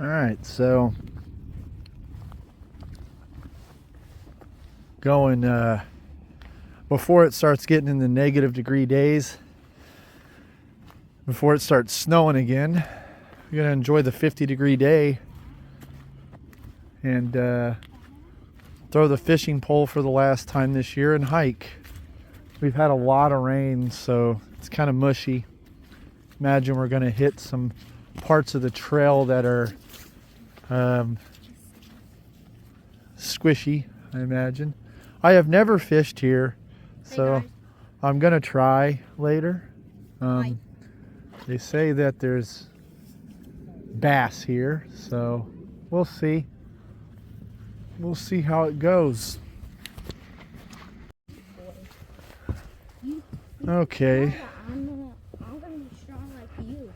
All right, so going before it starts getting in the -degree days, before it starts snowing again, we're gonna enjoy the 50-degree day and throw the fishing pole for the last time this year and hike. We've had a lot of rain, so it's kind of mushy. Imagine we're gonna hit some parts of the trail that are squishy, I imagine. I have never fished here, so I'm gonna try later. They say that there's bass here, so we'll see. We'll see how it goes. Okay. I'm gonna be strong like you.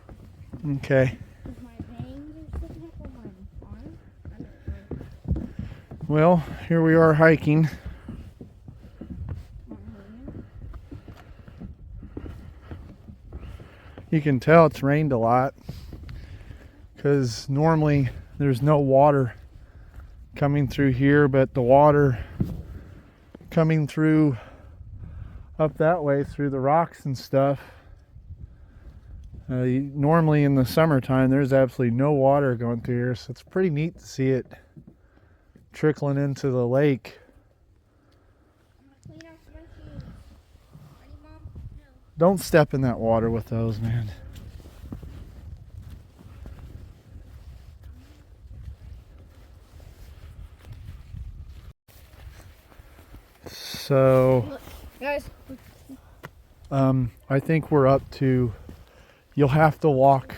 Okay. My veins are sticking up on my arm. Well, here we are hiking. You can tell it's rained a lot because normally there's no water coming through here, but the water coming through up that way through the rocks and stuff, normally in the summertime there's absolutely no water going through here, so it's pretty neat to see it trickling into the lake. Don't step in that water with those, man. So, Look, guys. I think we're up to, you'll have to walk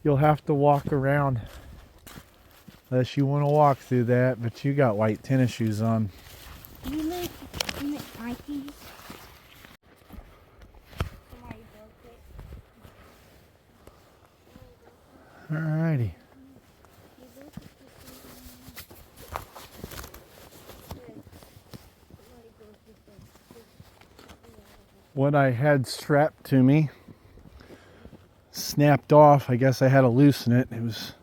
around unless you want to walk through that, but you got white tennis shoes on. You make Nikes. Alrighty. What I had strapped to me snapped off. I guess I had to loosen it. It was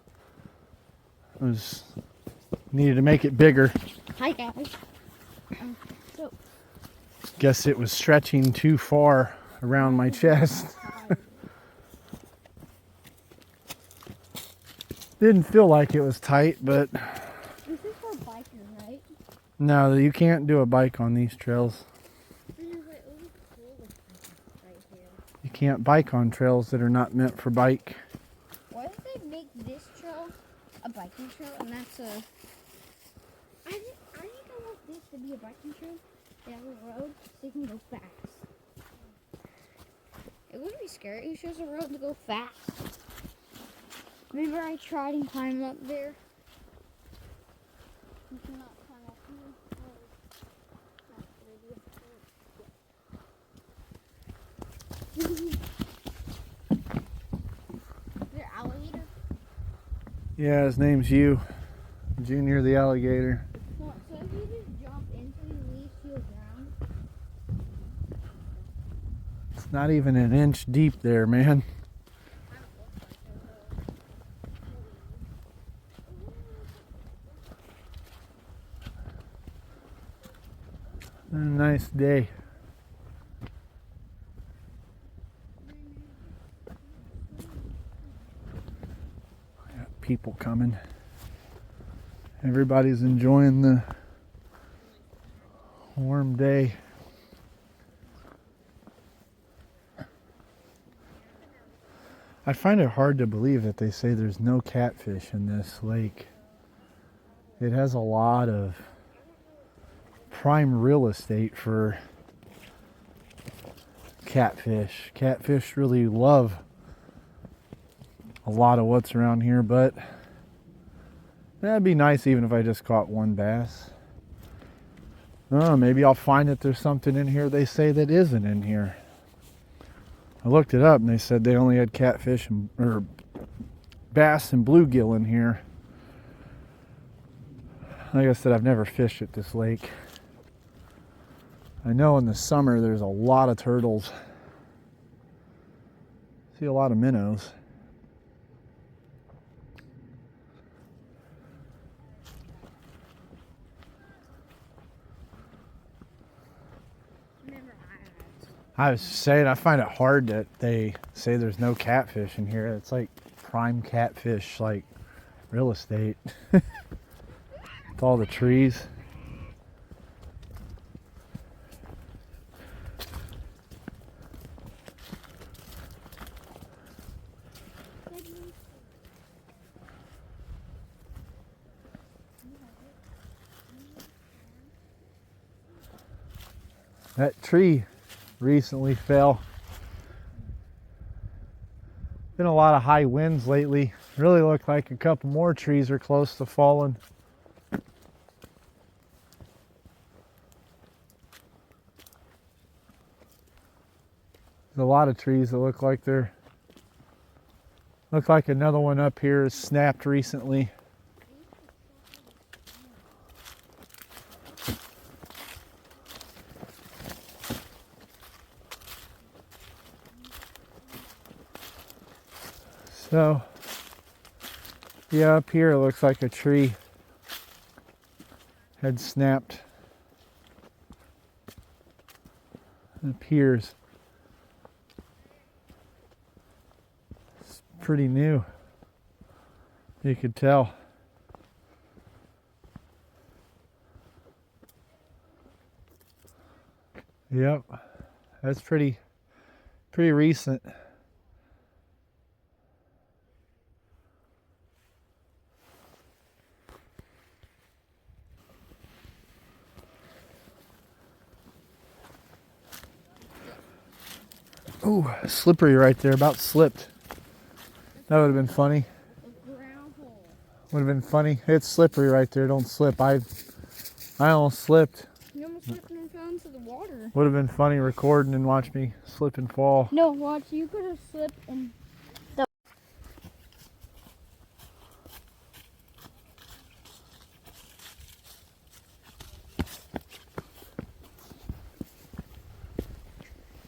needed to make it bigger. Hi guys. So Guess it was stretching too far around my chest. Didn't feel like it was tight, but this is for bikers, right? no, you can't do a bike on these trails. You can't bike on trails that are not meant for bike. Why did they make this trail a biking trail and that's a... I think I want this to be a biking trail. They have a road so you can go fast. It wouldn't be scary. It shows a road to go fast. Remember I tried and climbed up there? You cannot climb up here. Is there alligator? Yeah, his name's you, Junior the alligator. So if you just jump into the leaves to the ground? It's not even an inch deep there, man. A nice day. Got people coming. Everybody's enjoying the warm day. I find it hard to believe that they say there's no catfish in this lake. It has a lot of prime real estate for catfish. Catfish really love a lot of what's around here, but that'd be nice even if I just caught one bass. Oh, maybe I'll find that there's something in here they say that isn't in here. I looked it up and they said they only had catfish or bass and bluegill in here. Like I said, I've never fished at this lake. I know in the summer there's a lot of turtles. See a lot of minnows. I was saying, I find it hard that they say there's no catfish in here. It's like prime catfish, like real estate. With all the trees. That tree recently fell. Been a lot of high winds lately. Really look like a couple more trees are close to falling. There's a lot of trees that look like another one up here is snapped recently. So, yeah, up here it looks like a tree had snapped. It appears. It's pretty new. You could tell. Yep, that's pretty recent. Ooh, slippery right there. About slipped. That would have been funny. Would have been funny. It's slippery right there. Don't slip. I almost slipped. You almost slipped and fell into the water. Would have been funny recording and watch me slip and fall. No, watch. You could have slipped and.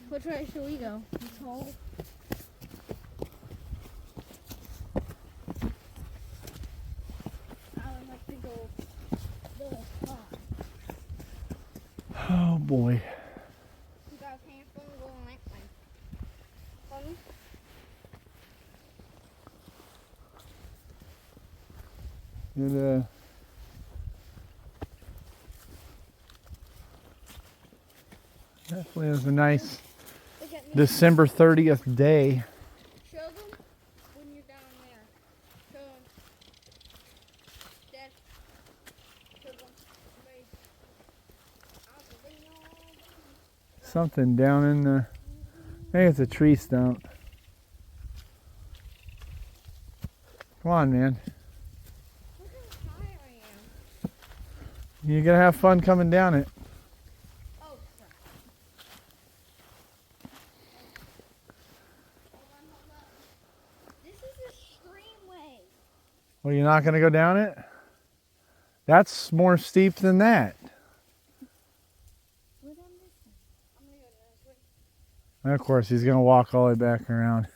Which way should we go? This hole? I would like to go this far. Oh boy. You guys have fun going that way. Fun? It definitely is a nice December 30th day. Show them when you're down there. Show them. Dad. Show them. Something down in the, I think it's a tree stump. Come on, man. Look how high I am. You're gonna have fun coming down it. Oh, crap. Hold on. This is a streamway. Well, you're not gonna go down it? That's more steep than that. What on this one? I'm gonna go this way. And of course, he's gonna walk all the way back around.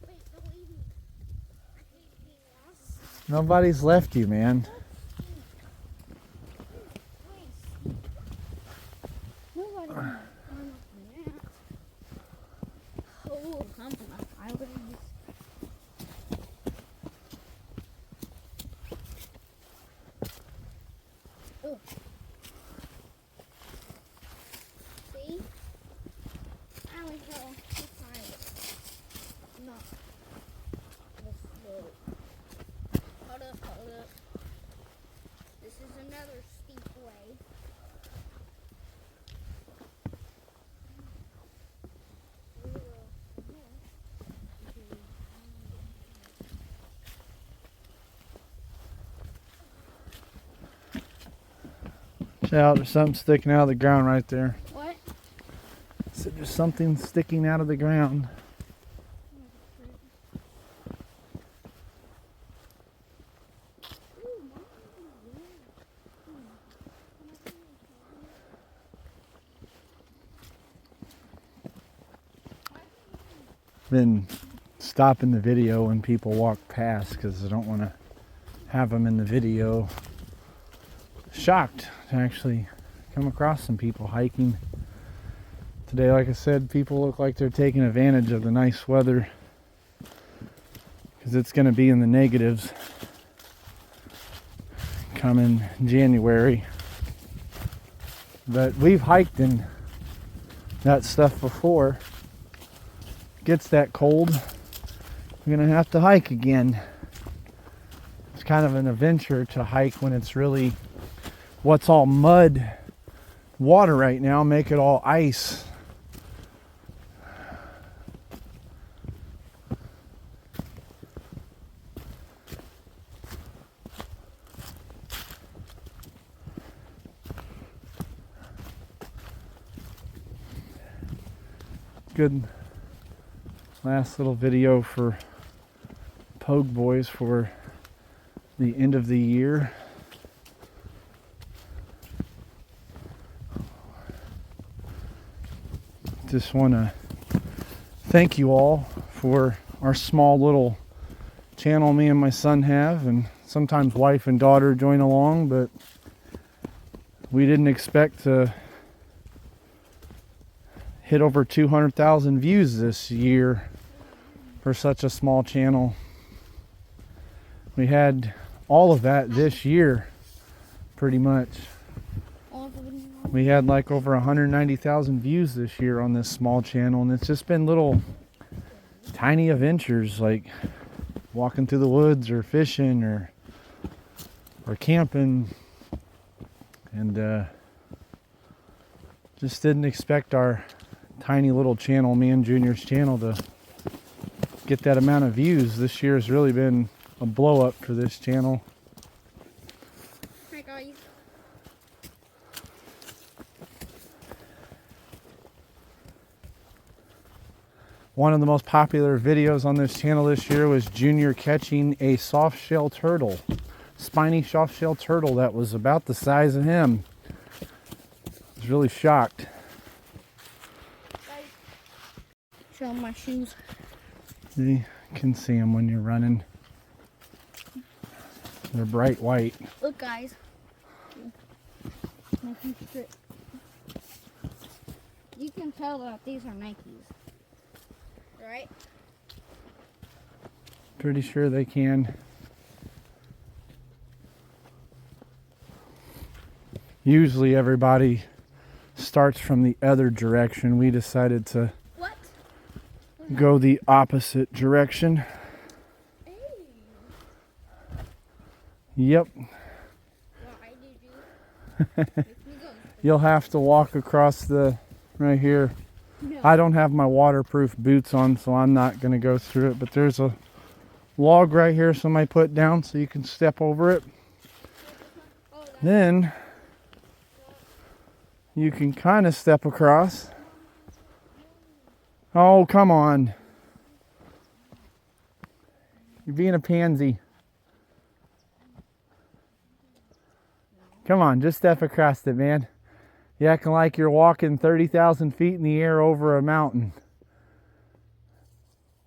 Wait, don't leave me. I hate being lost. Nobody's left you, man. Nobody. Oh, come on. I would use. Oh. See? I only fell 2 times. Not the slope. Hold up. This is another steep way. Watch out, there's something sticking out of the ground right there. What? So there's something sticking out of the ground. Been stopping the video when people walk past because I don't want to have them in the video. Shocked to actually come across some people hiking today. Like I said, people look like they're taking advantage of the nice weather because it's going to be in the negatives coming January. But we've hiked in that stuff before. Gets that cold, we're gonna have to hike again. It's kind of an adventure to hike when it's really what's all mud water right now, make it all ice. Good last little video for Pogue Boys for the end of the year. Just want to thank you all for our small little channel me and my son have, and sometimes wife and daughter join along, but we didn't expect to hit over 200,000 views this year for such a small channel. We had all of that this year, pretty much. We had like over 190,000 views this year on this small channel, and it's just been little tiny adventures like walking through the woods or fishing or camping, and just didn't expect our tiny little channel, me and Junior's channel, to get that amount of views. This year has really been a blow up for this channel. Hi guys. One of the most popular videos on this channel this year was Junior catching a soft-shell turtle, spiny soft-shell turtle that was about the size of him. I was really shocked. Show my shoes. You can see them when you're running. They're bright white. Look, guys. Nike strip. You can tell that these are Nikes, right? Pretty sure they can. Usually everybody starts from the other direction. We decided to go the opposite direction. Hey. Yep. Why did you? You'll have to walk across the right here. No. I don't have my waterproof boots on, so I'm not going to go through it, but there's a log right here somebody put down so you can step over it. Then you can kind of step across. Oh, come on. You're being a pansy. Come on, just step across it, man. You're acting like you're walking 30,000 feet in the air over a mountain.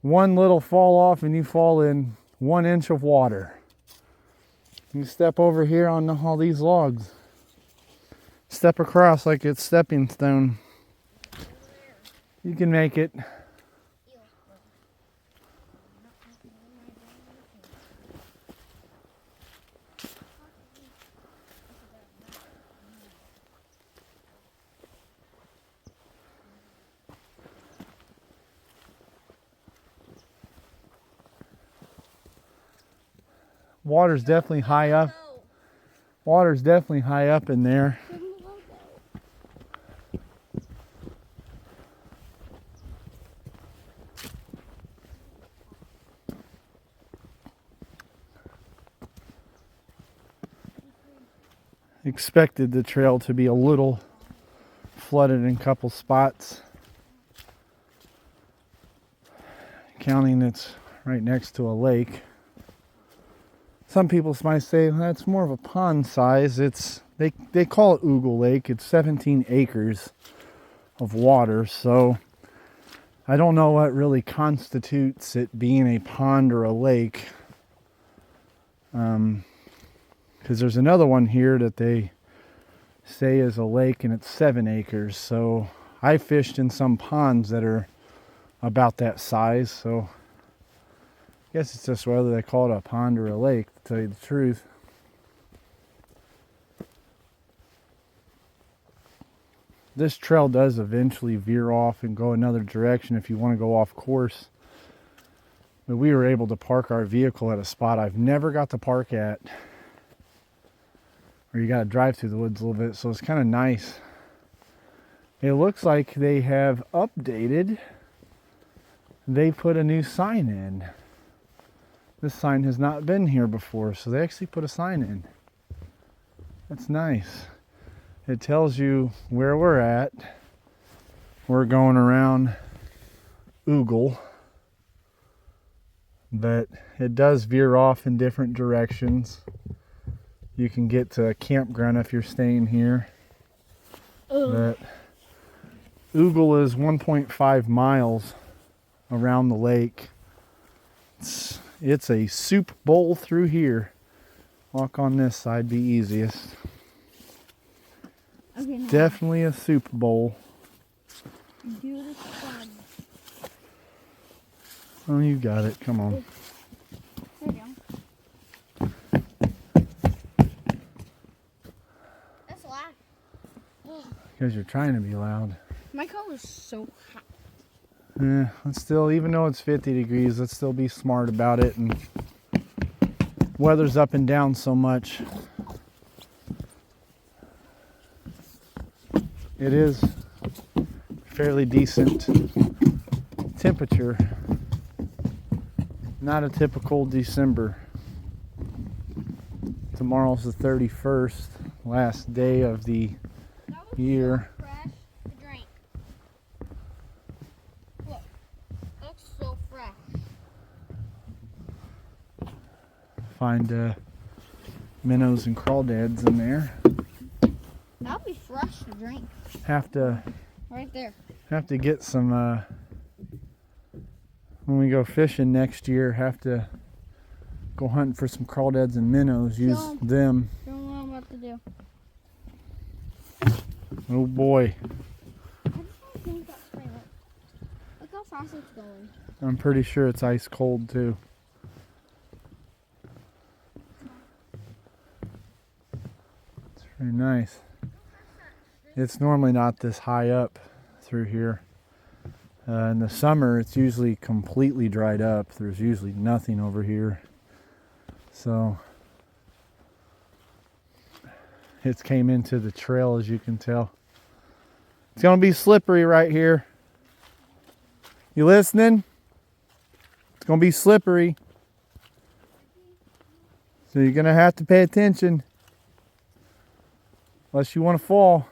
One little fall off and you fall in 1 inch of water. You step over here on all these logs. Step across like it's stepping stone. You can make it. Water's definitely high up. Water's definitely high up in there. Expected the trail to be a little flooded in a couple spots. Counting it's right next to a lake. Some people might say that's more of a pond size. They call it Oogle Lake. It's 17 acres of water. So I don't know what really constitutes it being a pond or a lake. Because there's another one here that they say is a lake and it's 7 acres. So I fished in some ponds that are about that size. So I guess it's just whether they call it a pond or a lake, to tell you the truth. This trail does eventually veer off and go another direction if you want to go off course. But we were able to park our vehicle at a spot I've never got to park at. Or you got to drive through the woods a little bit, so it's kind of nice. It looks like they have updated. They put a new sign in. This sign has not been here before, so they actually put a sign in. That's nice. It tells you where we're at. We're going around Oogle, but it does veer off in different directions. You can get to a campground if you're staying here. But Oogle is 1.5 miles around the lake. It's a soup bowl through here. Walk on this side, be easiest. Okay, now. Definitely a soup bowl. Do the squad. Oh, you got it. Come on. There you go. That's loud. Because you're trying to be loud. My car was so hot. Let's still, even though it's 50 degrees, let's still be smart about it. And weather's up and down so much. It is fairly decent temperature. Not a typical December. Tomorrow's the 31st, last day of the year. So fresh to drink. Look, that's so fresh. Find minnows and crawdads in there. That'll be fresh to drink. Have to Right there. get some when we go fishing next year. Have to go hunting for some crawdads and minnows. Use them. Show them what I'm about to do. Oh boy, I just want to think that spray. Look how fast it's going. I'm pretty sure it's ice cold too. It's very nice. It's normally not this high up through here. In the summer, it's usually completely dried up. There's usually nothing over here. So it came into the trail, as you can tell. It's going to be slippery right here. You listening? It's going to be slippery. So you're going to have to pay attention. Unless you want to fall.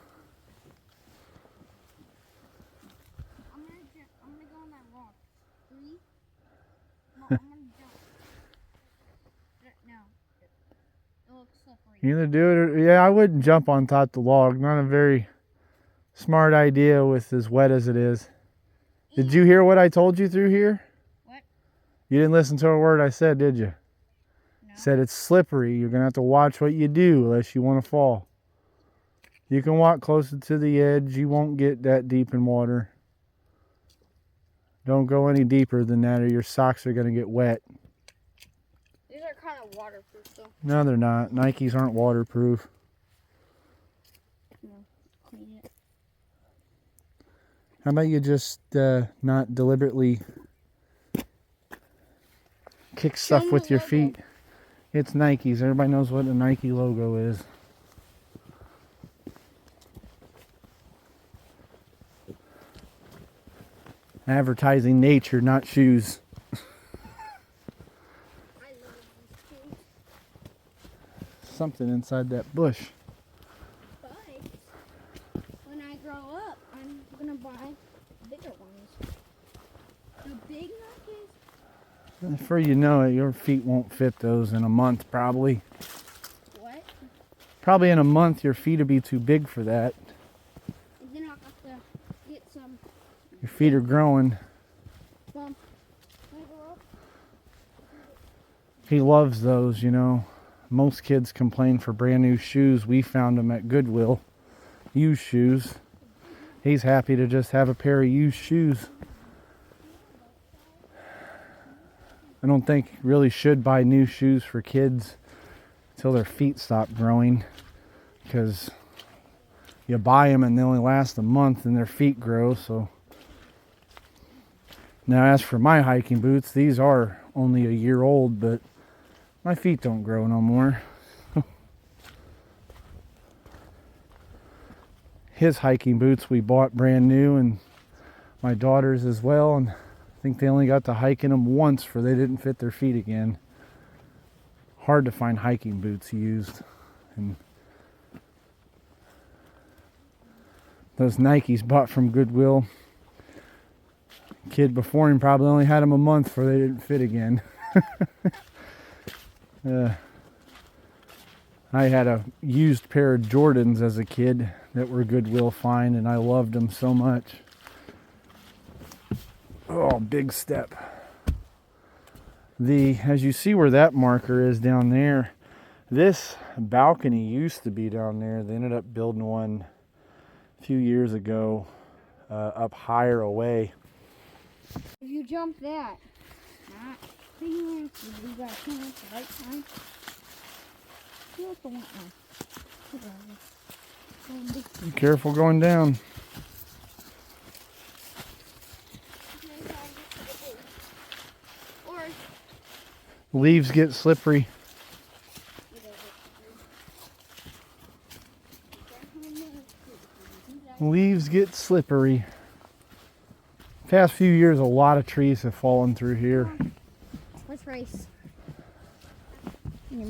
I'm gonna go on that rock. 3. No, I'm gonna jump. No. It looks slippery. You either do it or, yeah, I wouldn't jump on top of the log. Not a very smart idea with as wet as it is. Did you hear what I told you through here? What? You didn't listen to a word I said, did you? No. Said it's slippery. You're going to have to watch what you do unless you want to fall. You can walk closer to the edge. You won't get that deep in water. Don't go any deeper than that or your socks are going to get wet. These are kind of waterproof though. No, they're not. Nikes aren't waterproof. No, clean it. How about you just not deliberately kick stuff me with the your logo. feet? It's Nikes. Everybody knows what the Nike logo is. Advertising nature, not shoes. I love these shoes. Something inside that bush. But when I grow up, I'm gonna buy bigger ones. The big Nikes. Before you know it, your feet won't fit those in a month probably. What? Probably in a month your feet will be too big for that. And then I'll have to get some. Your feet are growing. He loves those, you know. Most kids complain for brand new shoes. We found them at Goodwill. Used shoes. He's happy to just have a pair of used shoes. I don't think you really should buy new shoes for kids until their feet stop growing, because you buy them and they only last a month and their feet grow. So now, as for my hiking boots, these are only a year old, but my feet don't grow no more. His hiking boots we bought brand new, and my daughter's as well, and I think they only got to hike in them once, for they didn't fit their feet again. Hard to find hiking boots used. And those Nikes bought from Goodwill, kid before him probably only had them a month before they didn't fit again. I had a used pair of Jordans as a kid that were Goodwill find, and I loved them so much. Oh, big step. As you see where that marker is down there, this balcony used to be down there. They ended up building one a few years ago up higher away. If you jump that, you got to turn at the right time. You also want Be careful going down. Or Leaves get slippery. Leaves get slippery. Past few years, a lot of trees have fallen through here. let's race.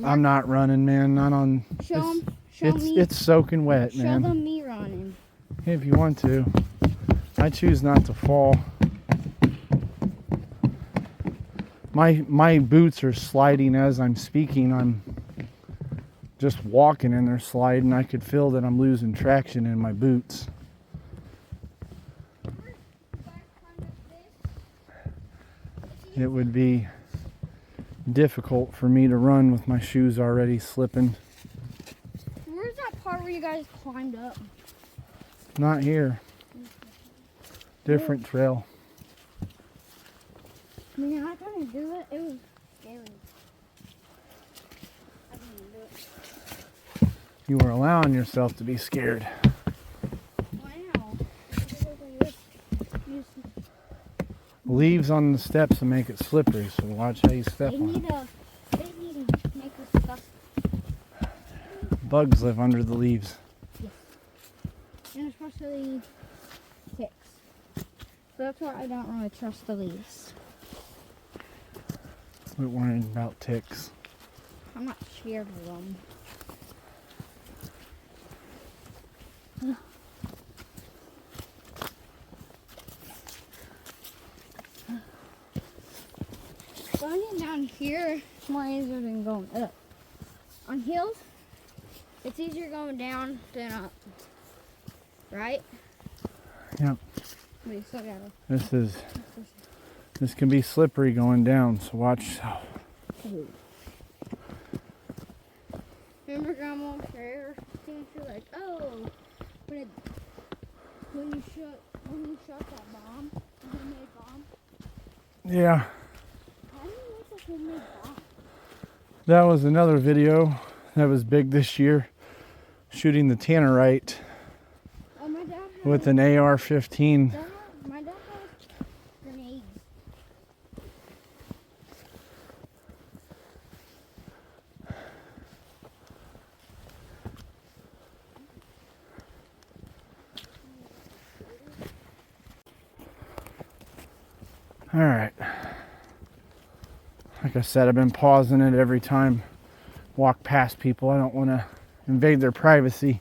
I'm not running, man. Not on. Show them. It's soaking wet, man. Show them me running. If you want to. I choose not to fall. My boots are sliding as I'm speaking. I'm just walking and they're sliding. I could feel that I'm losing traction in my boots. It would be difficult for me to run with my shoes already slipping. Where's that part where you guys climbed up? Not here. Different trail. I mean, I couldn't do it. It was scary. I couldn't do it. You were allowing yourself to be scared. Wow. Leaves on the steps and make it slippery, so watch how you step They on need it. to make this stuff. Bugs live under the leaves. Yes. And especially ticks. So that's why I don't really trust the leaves. Quit worrying about ticks. I'm not scared of them. Going down here is more easier than going up. On hills, it's easier going down than up. Right? Yep. But you still gotta. This can be slippery going down, so watch. Remember Grandma Fair? She like, oh, when you shot that bomb, the homemade bomb. Yeah. How do you make a homemade bomb? That was another video that was big this year. Shooting the tannerite Oh, my dad had, with an AR-15. my dad has grenades. All right. Like I said, I've been pausing it every time I walk past people. I don't want to invade their privacy.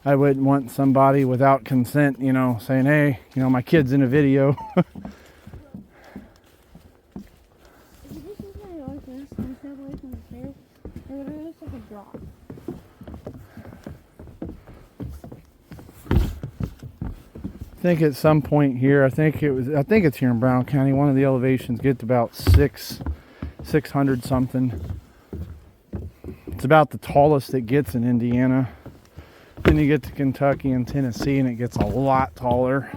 I wouldn't want somebody without consent, saying, hey, my kid's in a video. If you just look at it like this and step away from the stairs, it would really look like a drop. I think at some point here, I think it's here in Brown County, one of the elevations gets about 600 something. It's about the tallest it gets in Indiana. Then you get to Kentucky and Tennessee and it gets a lot taller.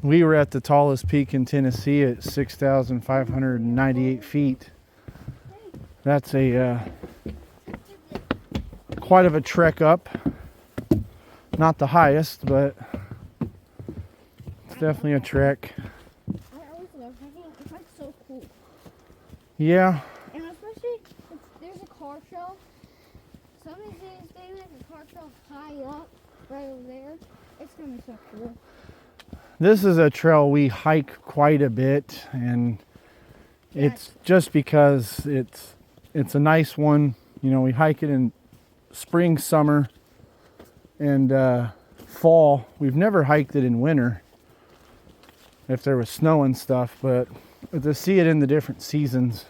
We were at the tallest peak in Tennessee at 6,598 feet. That's a quite of a trek up. Not the highest, but it's definitely a trek. I always love hiking. It's like so cool. Yeah. And especially if there's a car trail. Some of these days they make a car trail high up, right over there. It's gonna be so cool. This is a trail we hike quite a bit, and it's just because it's a nice one. You know, we hike it in spring, summer, and fall. We've never hiked it in winter if there was snow and stuff, but to see it in the different seasons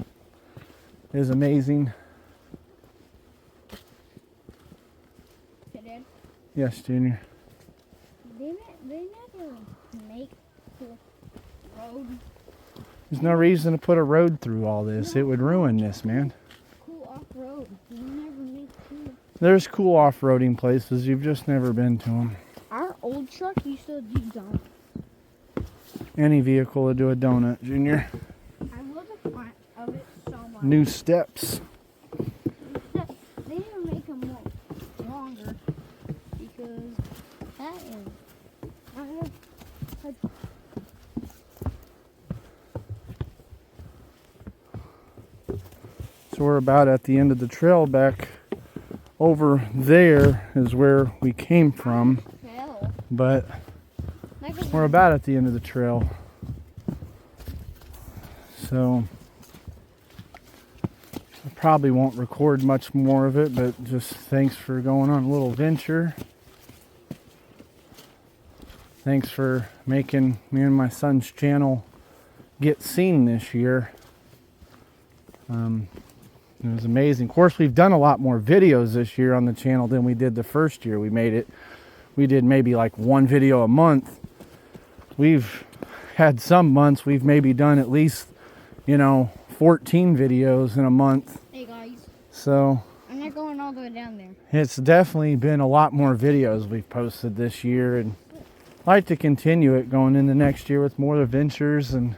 is amazing. Okay, Dad. Yes, Junior. They never make the road There's no reason to put a road through all this. It would ruin this, man. cool off-road. They never make cool. There's cool off-roading places. You've just never been to them. Our old truck used to do donuts. Any vehicle would do a donut, Junior. I love the front of it so much. New steps. They need to make them like longer because that is. So we're about at the end of the trail. Back over there is where we came from, but we're about at the end of the trail. So I probably won't record much more of it, but just thanks for going on a little venture. Thanks for making me and my son's channel get seen this year. It was amazing. Of course, we've done a lot more videos this year on the channel than we did the first year we made it. We did maybe like one video a month. We've had some months we've maybe done at least, 14 videos in a month. Hey guys. So I'm not going all the way down there. it's definitely been a lot more videos we've posted this year, and I'd like to continue it going into next year with more adventures and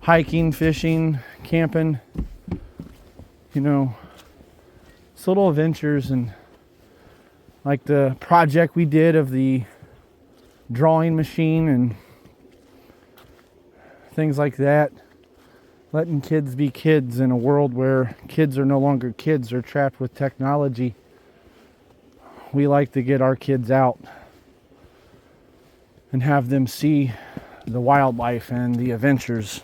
hiking, fishing, camping. It's little adventures, and like the project we did of the drawing machine and things like that. Letting kids be kids in a world where kids are no longer kids, they're trapped with technology. We like to get our kids out and have them see the wildlife and the adventures.